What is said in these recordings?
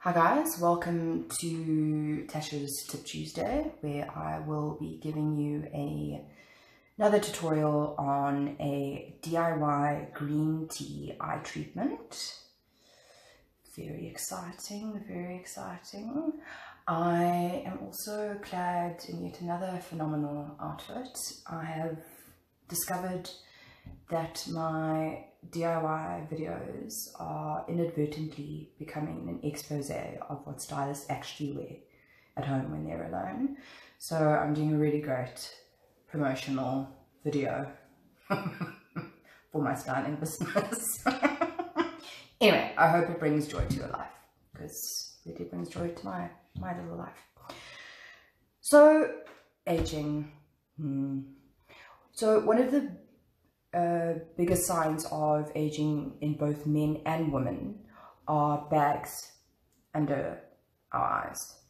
Hi guys, welcome to Tash's Tip Tuesday, where I will be giving you another tutorial on a DIY green tea eye treatment. Very exciting, very exciting. I am also clad in yet another phenomenal outfit. I have discovered that my DIY videos are inadvertently becoming an expose of what stylists actually wear at home when they're alone. So I'm doing a really great promotional video for my styling business. Anyway, I hope it brings joy to your life, because it really brings joy to my little life. So, aging. So one of the biggest signs of aging in both men and women are bags under our eyes.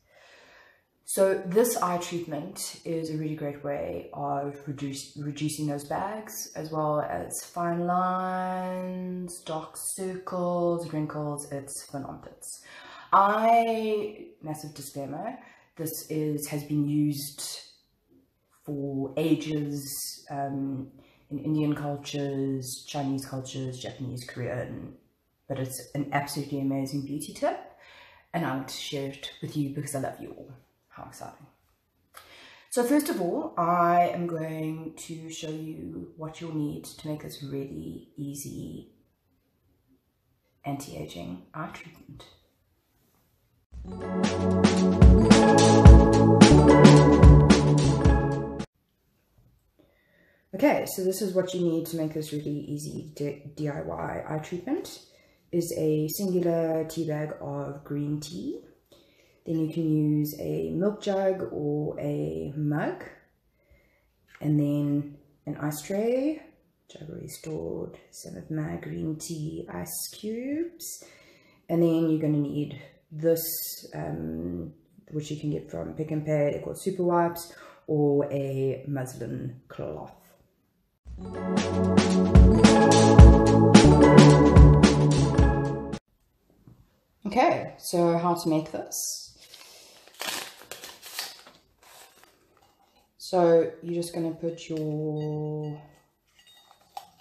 So this eye treatment is a really great way of reducing those bags, as well as fine lines, dark circles, wrinkles. It's phenomenal. Massive disclaimer, this has been used for ages in Indian cultures, Chinese cultures, Japanese, Korean, but it's an absolutely amazing beauty tip, and I want to share it with you because I love you all. How exciting. So first of all, I am going to show you what you'll need to make this really easy anti-aging eye treatment. Okay, so this is what you need to make this really easy DIY eye treatment. Is a singular tea bag of green tea. Then you can use a milk jug or a mug. And then an ice tray, which I've already stored some of my green tea ice cubes. And then you're going to need this, which you can get from Pick n Pay. They're called super wipes, or a muslin cloth. Okay, so how to make this. So you're just going to put your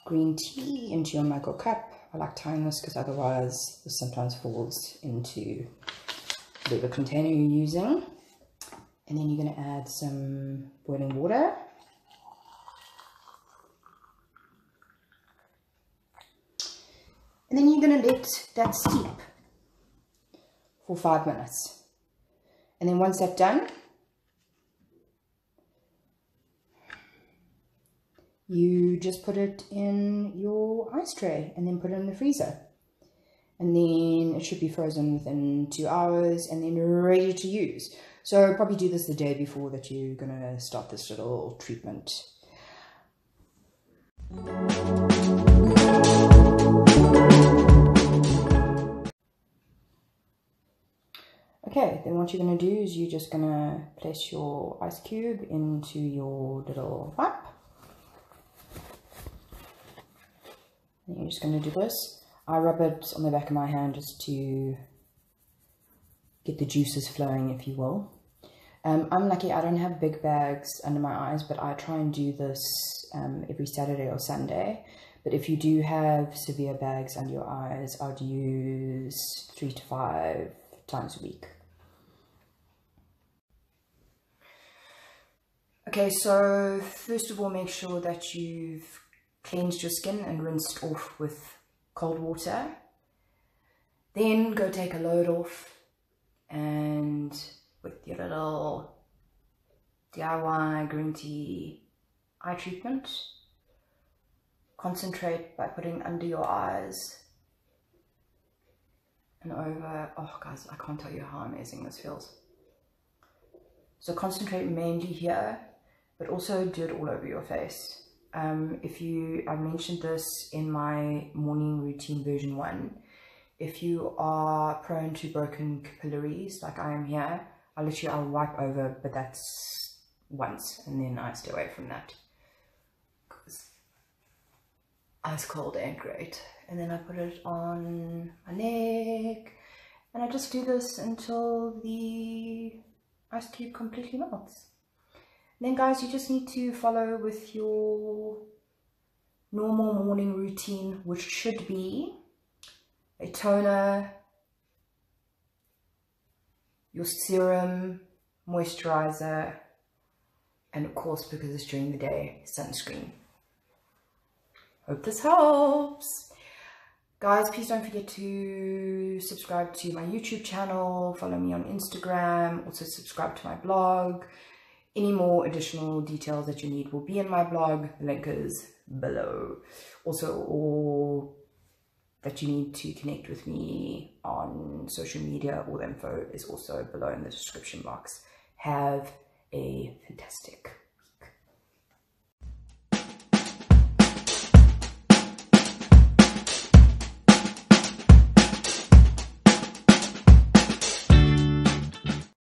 green tea into your mug or cup. I like tying this because otherwise this sometimes falls into whatever container you're using. And then you're going to add some boiling water. And then you're going to let that steep for 5 minutes. And then once that's done, you just put it in your ice tray and then put it in the freezer. And then it should be frozen within 2 hours and then ready to use. So probably do this the day before that you're going to start this little treatment. Okay, then what you're going to do is you're just going to place your ice cube into your little wipe. And you're just going to do this. I rub it on the back of my hand just to get the juices flowing, if you will. I'm lucky I don't have big bags under my eyes, but I try and do this every Saturday or Sunday. But if you do have severe bags under your eyes, I'd use 3 to 5 times a week. Okay, so first of all, make sure that you've cleansed your skin and rinsed off with cold water. Then go take a load off, and with your little DIY green tea eye treatment, concentrate by putting under your eyes and over. Oh guys, I can't tell you how amazing this feels. So concentrate mainly here, but also do it all over your face. I mentioned this in my morning routine version 1. If you are prone to broken capillaries, like I am here, I'll wipe over, but that's once, and then I stay away from that. Because ice cold ain't great. And then I put it on my neck And I just do this until the ice cube completely melts. And then guys, you just need to follow with your normal morning routine, which should be a toner, your serum, moisturizer, and of course, because it's during the day, sunscreen. Hope this helps. Guys, please don't forget to subscribe to my YouTube channel, follow me on Instagram, also subscribe to my blog. Any more additional details that you need will be in my blog. The link is below. Also, all that you need to connect with me on social media, all the info is also below in the description box. Have a fantastic